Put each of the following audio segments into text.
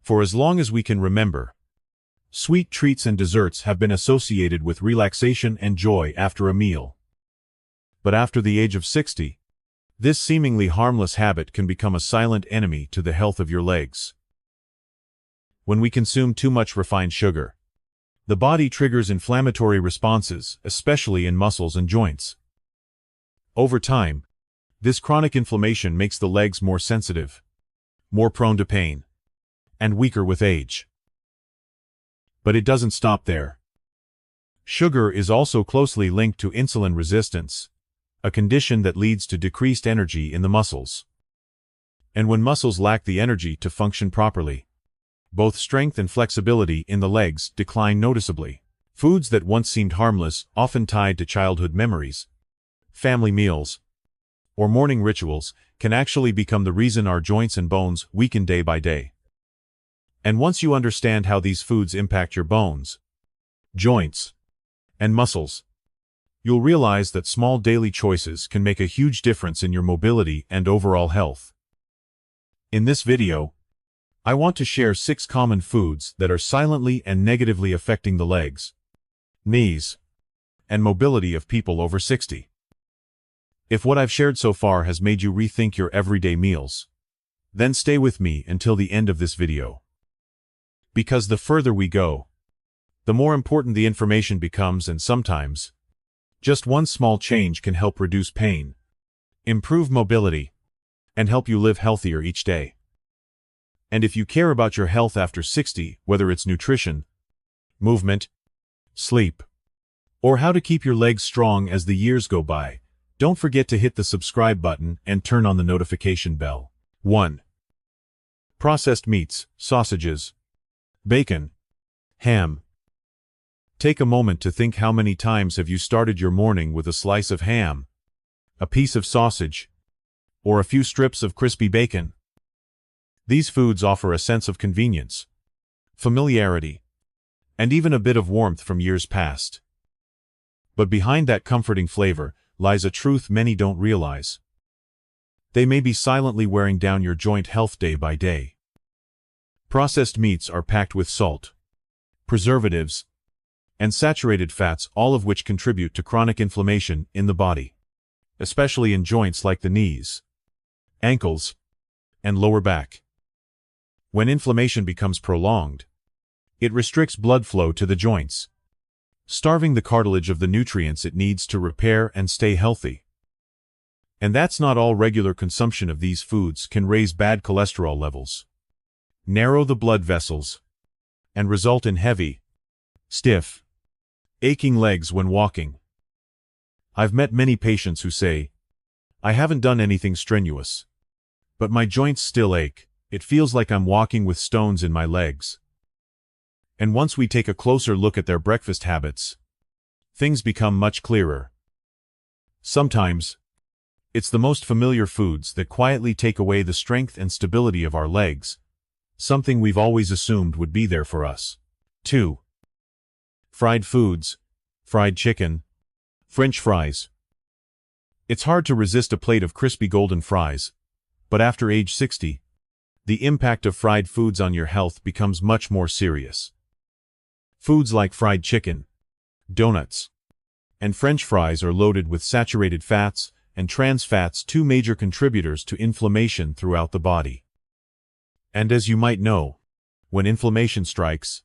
For as long as we can remember, sweet treats and desserts have been associated with relaxation and joy after a meal. But after the age of 60, this seemingly harmless habit can become a silent enemy to the health of your legs. When we consume too much refined sugar, the body triggers inflammatory responses, especially in muscles and joints. Over time, this chronic inflammation makes the legs more sensitive, more prone to pain, and weaker with age. But it doesn't stop there. Sugar is also closely linked to insulin resistance, a condition that leads to decreased energy in the muscles. And when muscles lack the energy to function properly, both strength and flexibility in the legs decline noticeably. Foods that once seemed harmless, often tied to childhood memories, family meals, or morning rituals, can actually become the reason our joints and bones weaken day by day. And once you understand how these foods impact your bones, joints, and muscles, you'll realize that small daily choices can make a huge difference in your mobility and overall health. In this video, I want to share 6 common foods that are silently and negatively affecting the legs, knees, and mobility of people over 60. If what I've shared so far has made you rethink your everyday meals, then stay with me until the end of this video. Because the further we go, the more important the information becomes, and sometimes, just one small change can help reduce pain, improve mobility, and help you live healthier each day. And if you care about your health after 60, whether it's nutrition, movement, sleep, or how to keep your legs strong as the years go by, don't forget to hit the subscribe button and turn on the notification bell. 1. Processed meats, sausages, bacon, ham. Take a moment to think, how many times have you started your morning with a slice of ham, a piece of sausage, or a few strips of crispy bacon? These foods offer a sense of convenience, familiarity, and even a bit of warmth from years past. But behind that comforting flavor lies a truth many don't realize. They may be silently wearing down your joint health day by day. Processed meats are packed with salt, preservatives, and saturated fats, all of which contribute to chronic inflammation in the body, especially in joints like the knees, ankles, and lower back. When inflammation becomes prolonged, it restricts blood flow to the joints, starving the cartilage of the nutrients it needs to repair and stay healthy. And that's not all. Regular consumption of these foods can raise bad cholesterol levels, narrow the blood vessels, and result in heavy, stiff, aching legs when walking. I've met many patients who say, "I haven't done anything strenuous, but my joints still ache. It feels like I'm walking with stones in my legs." And once we take a closer look at their breakfast habits, things become much clearer. Sometimes, it's the most familiar foods that quietly take away the strength and stability of our legs, something we've always assumed would be there for us. 2. Fried foods, fried chicken, French fries. It's hard to resist a plate of crispy golden fries, but after age 60, the impact of fried foods on your health becomes much more serious. Foods like fried chicken, donuts, and French fries are loaded with saturated fats and trans fats, 2 major contributors to inflammation throughout the body. And as you might know, when inflammation strikes,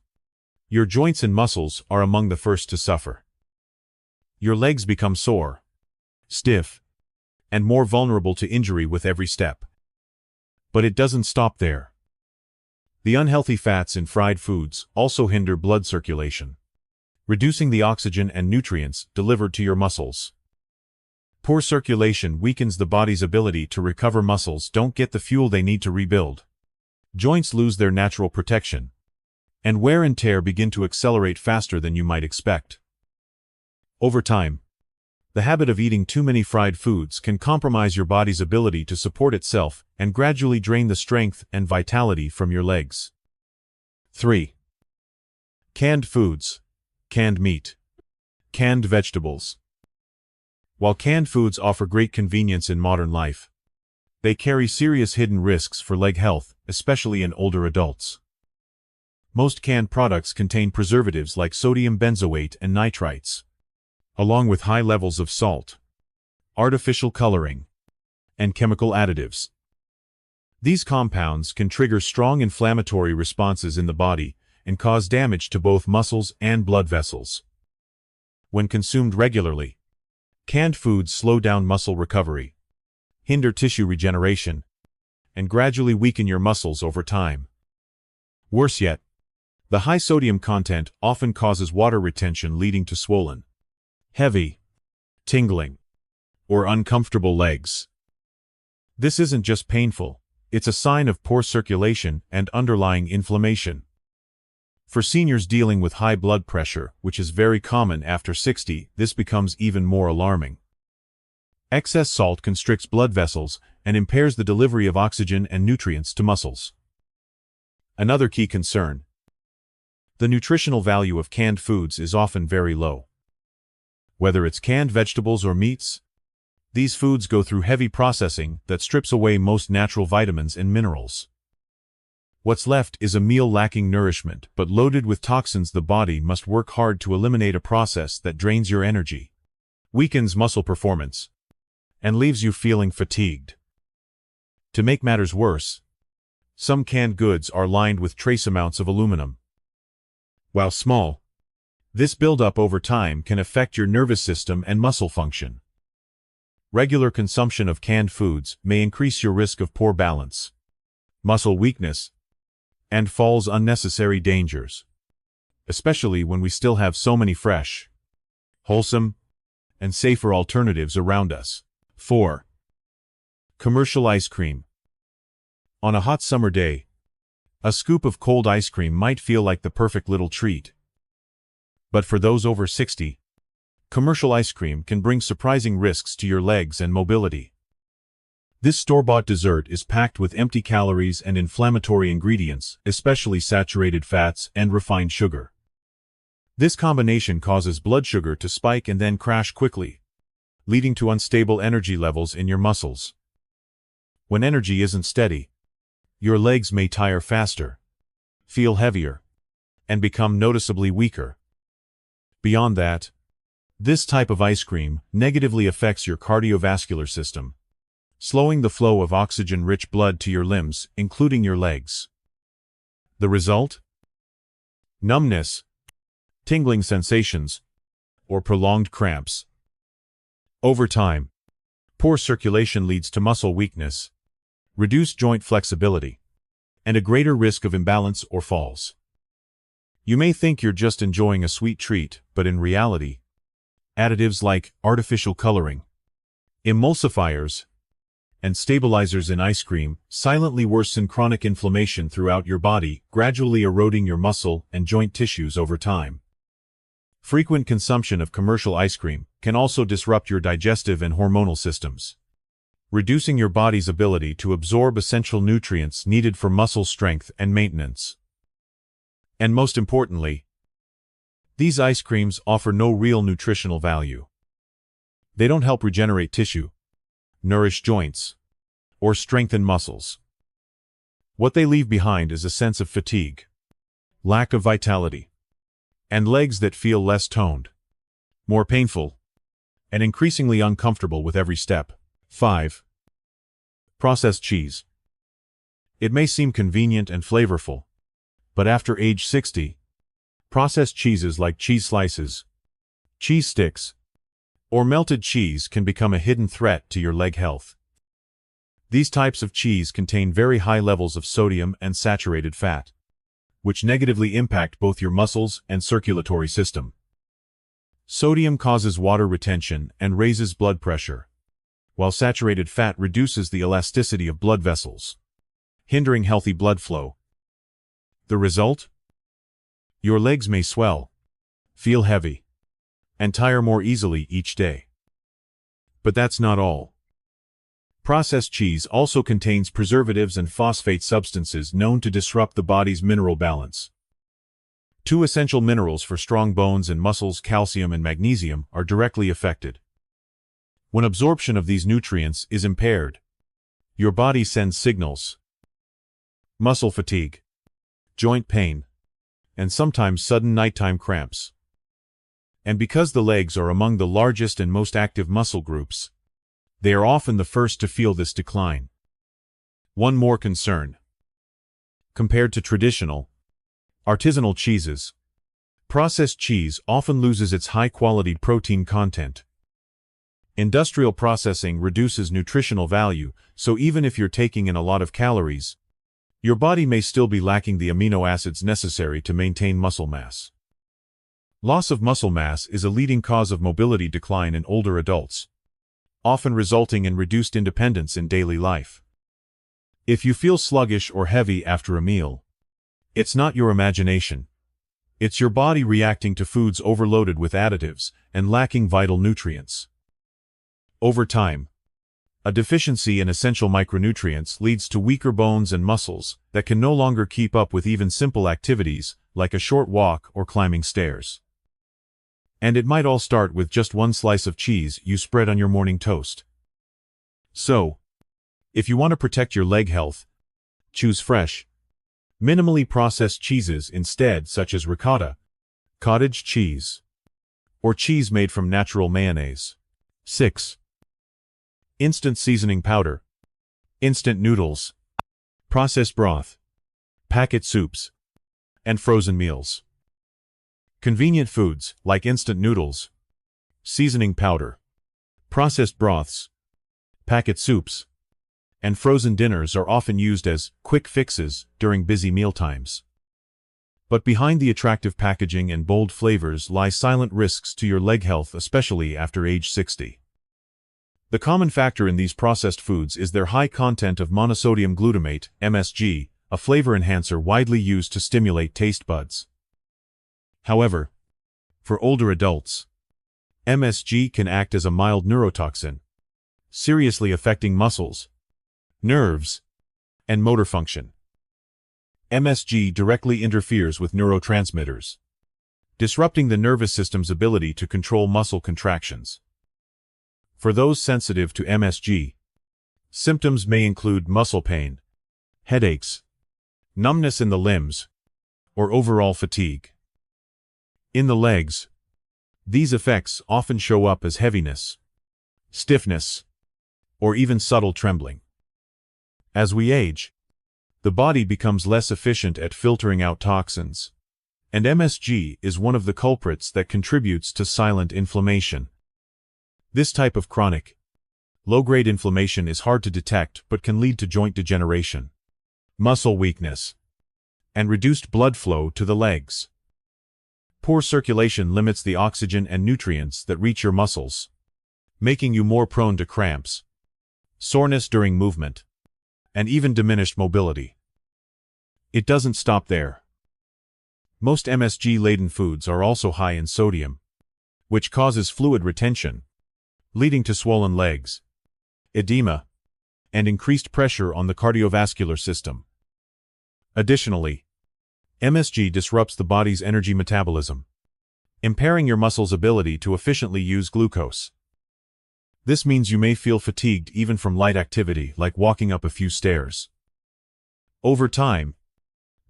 your joints and muscles are among the first to suffer. Your legs become sore, stiff, and more vulnerable to injury with every step. But it doesn't stop there. The unhealthy fats in fried foods also hinder blood circulation, reducing the oxygen and nutrients delivered to your muscles. Poor circulation weakens the body's ability to recover. Muscles don't get the fuel they need to rebuild. Joints lose their natural protection, and wear and tear begin to accelerate faster than you might expect. Over time, the habit of eating too many fried foods can compromise your body's ability to support itself and gradually drain the strength and vitality from your legs. 3. Canned foods, canned meat, canned vegetables. While canned foods offer great convenience in modern life, they carry serious hidden risks for leg health, especially in older adults. Most canned products contain preservatives like sodium benzoate and nitrites, along with high levels of salt, artificial coloring, and chemical additives. These compounds can trigger strong inflammatory responses in the body and cause damage to both muscles and blood vessels. When consumed regularly, canned foods slow down muscle recovery, hinder tissue regeneration, and gradually weaken your muscles over time. Worse yet, the high sodium content often causes water retention, leading to swollen, heavy, tingling, or uncomfortable legs. This isn't just painful, it's a sign of poor circulation and underlying inflammation. For seniors dealing with high blood pressure, which is very common after 60, this becomes even more alarming. Excess salt constricts blood vessels and impairs the delivery of oxygen and nutrients to muscles. Another key concern: the nutritional value of canned foods is often very low. Whether it's canned vegetables or meats, these foods go through heavy processing that strips away most natural vitamins and minerals. What's left is a meal lacking nourishment but loaded with toxins the body must work hard to eliminate, a process that drains your energy, weakens muscle performance, and leaves you feeling fatigued. To make matters worse, some canned goods are lined with trace amounts of aluminum. While small, this buildup over time can affect your nervous system and muscle function. Regular consumption of canned foods may increase your risk of poor balance, muscle weakness, and falls, unnecessary dangers, especially when we still have so many fresh, wholesome, and safer alternatives around us. 4. Commercial ice cream. On a hot summer day, a scoop of cold ice cream might feel like the perfect little treat. But for those over 60, commercial ice cream can bring surprising risks to your legs and mobility. This store-bought dessert is packed with empty calories and inflammatory ingredients, especially saturated fats and refined sugar. This combination causes blood sugar to spike and then crash quickly, leading to unstable energy levels in your muscles. When energy isn't steady, your legs may tire faster, feel heavier, and become noticeably weaker. Beyond that, this type of ice cream negatively affects your cardiovascular system, slowing the flow of oxygen-rich blood to your limbs, including your legs. The result? Numbness, tingling sensations, or prolonged cramps. Over time, poor circulation leads to muscle weakness, reduced joint flexibility, and a greater risk of imbalance or falls. You may think you're just enjoying a sweet treat, but in reality, additives like artificial coloring, emulsifiers, and stabilizers in ice cream silently worsen chronic inflammation throughout your body, gradually eroding your muscle and joint tissues over time. Frequent consumption of commercial ice cream can also disrupt your digestive and hormonal systems, reducing your body's ability to absorb essential nutrients needed for muscle strength and maintenance. And most importantly, these ice creams offer no real nutritional value. They don't help regenerate tissue, nourish joints, or strengthen muscles. What they leave behind is a sense of fatigue, lack of vitality, and legs that feel less toned, more painful, and increasingly uncomfortable with every step. 5. Processed cheese. It may seem convenient and flavorful, but after age 60, processed cheeses like cheese slices, cheese sticks, or melted cheese can become a hidden threat to your leg health. These types of cheese contain very high levels of sodium and saturated fat, which negatively impact both your muscles and circulatory system. Sodium causes water retention and raises blood pressure, while saturated fat reduces the elasticity of blood vessels, hindering healthy blood flow. The result? Your legs may swell, feel heavy, and tire more easily each day. But that's not all. Processed cheese also contains preservatives and phosphate substances known to disrupt the body's mineral balance. Two essential minerals for strong bones and muscles, calcium and magnesium, are directly affected. When absorption of these nutrients is impaired, your body sends signals: muscle fatigue, joint pain, and sometimes sudden nighttime cramps. And because the legs are among the largest and most active muscle groups, they are often the first to feel this decline. One more concern. Compared to traditional, artisanal cheeses, processed cheese often loses its high-quality protein content. Industrial processing reduces nutritional value, so even if you're taking in a lot of calories, your body may still be lacking the amino acids necessary to maintain muscle mass. Loss of muscle mass is a leading cause of mobility decline in older adults, often resulting in reduced independence in daily life. If you feel sluggish or heavy after a meal, it's not your imagination. It's your body reacting to foods overloaded with additives and lacking vital nutrients. Over time, a deficiency in essential micronutrients leads to weaker bones and muscles that can no longer keep up with even simple activities like a short walk or climbing stairs. And it might all start with just one slice of cheese you spread on your morning toast. So, if you want to protect your leg health, choose fresh, minimally processed cheeses instead, such as ricotta, cottage cheese, or cheese made from natural mayonnaise. 6. Instant seasoning powder, instant noodles, processed broth, packet soups, and frozen meals. Convenient foods like instant noodles, seasoning powder, processed broths, packet soups, and frozen dinners are often used as quick fixes during busy mealtimes. But behind the attractive packaging and bold flavors lie silent risks to your leg health, especially after age 60. The common factor in these processed foods is their high content of monosodium glutamate, MSG, a flavor enhancer widely used to stimulate taste buds. However, for older adults, MSG can act as a mild neurotoxin, seriously affecting muscles, nerves, and motor function. MSG directly interferes with neurotransmitters, disrupting the nervous system's ability to control muscle contractions. For those sensitive to MSG, symptoms may include muscle pain, headaches, numbness in the limbs, or overall fatigue. In the legs, these effects often show up as heaviness, stiffness, or even subtle trembling. As we age, the body becomes less efficient at filtering out toxins, and MSG is one of the culprits that contributes to silent inflammation. This type of chronic, low-grade inflammation is hard to detect but can lead to joint degeneration, muscle weakness, and reduced blood flow to the legs. Poor circulation limits the oxygen and nutrients that reach your muscles, making you more prone to cramps, soreness during movement, and even diminished mobility. It doesn't stop there. Most MSG-laden foods are also high in sodium, which causes fluid retention, leading to swollen legs, edema, and increased pressure on the cardiovascular system. Additionally, MSG disrupts the body's energy metabolism, impairing your muscles' ability to efficiently use glucose. This means you may feel fatigued even from light activity like walking up a few stairs. Over time,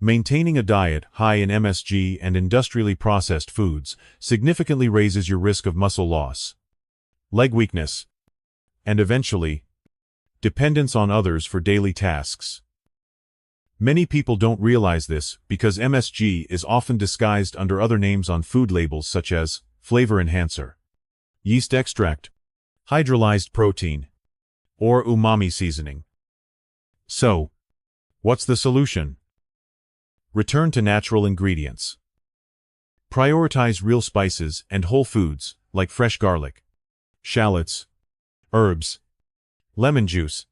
maintaining a diet high in MSG and industrially processed foods significantly raises your risk of muscle loss, leg weakness, and eventually, dependence on others for daily tasks. Many people don't realize this because MSG is often disguised under other names on food labels such as flavor enhancer, yeast extract, hydrolyzed protein, or umami seasoning. So, what's the solution? Return to natural ingredients. Prioritize real spices and whole foods like fresh garlic, shallots, herbs, lemon juice,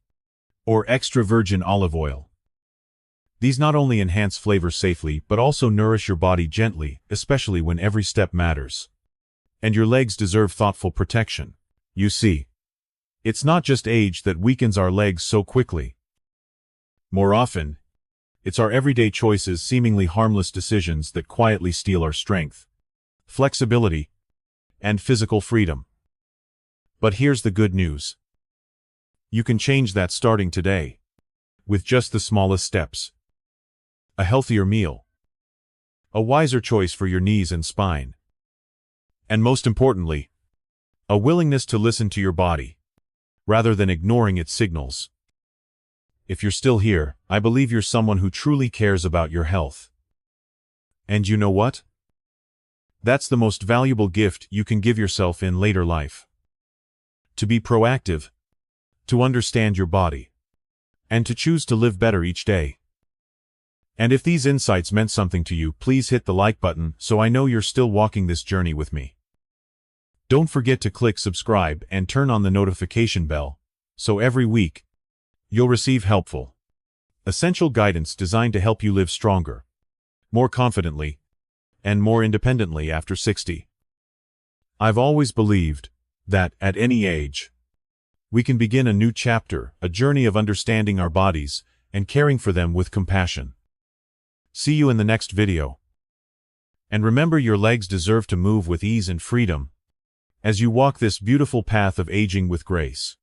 or extra virgin olive oil. These not only enhance flavor safely but also nourish your body gently, especially when every step matters. And your legs deserve thoughtful protection. You see, it's not just age that weakens our legs so quickly. More often, it's our everyday choices, seemingly harmless decisions that quietly steal our strength, flexibility, and physical freedom. But here's the good news. You can change that starting today, with just the smallest steps. A healthier meal, a wiser choice for your knees and spine. And most importantly, a willingness to listen to your body, rather than ignoring its signals. If you're still here, I believe you're someone who truly cares about your health. And you know what? That's the most valuable gift you can give yourself in later life. To be proactive, to understand your body, and to choose to live better each day. And if these insights meant something to you, please hit the like button so I know you're still walking this journey with me. Don't forget to click subscribe and turn on the notification bell, so every week, you'll receive helpful, essential guidance designed to help you live stronger, more confidently, and more independently after 60. I've always believed that, at any age, we can begin a new chapter, a journey of understanding our bodies and caring for them with compassion. See you in the next video. And remember, your legs deserve to move with ease and freedom as you walk this beautiful path of aging with grace.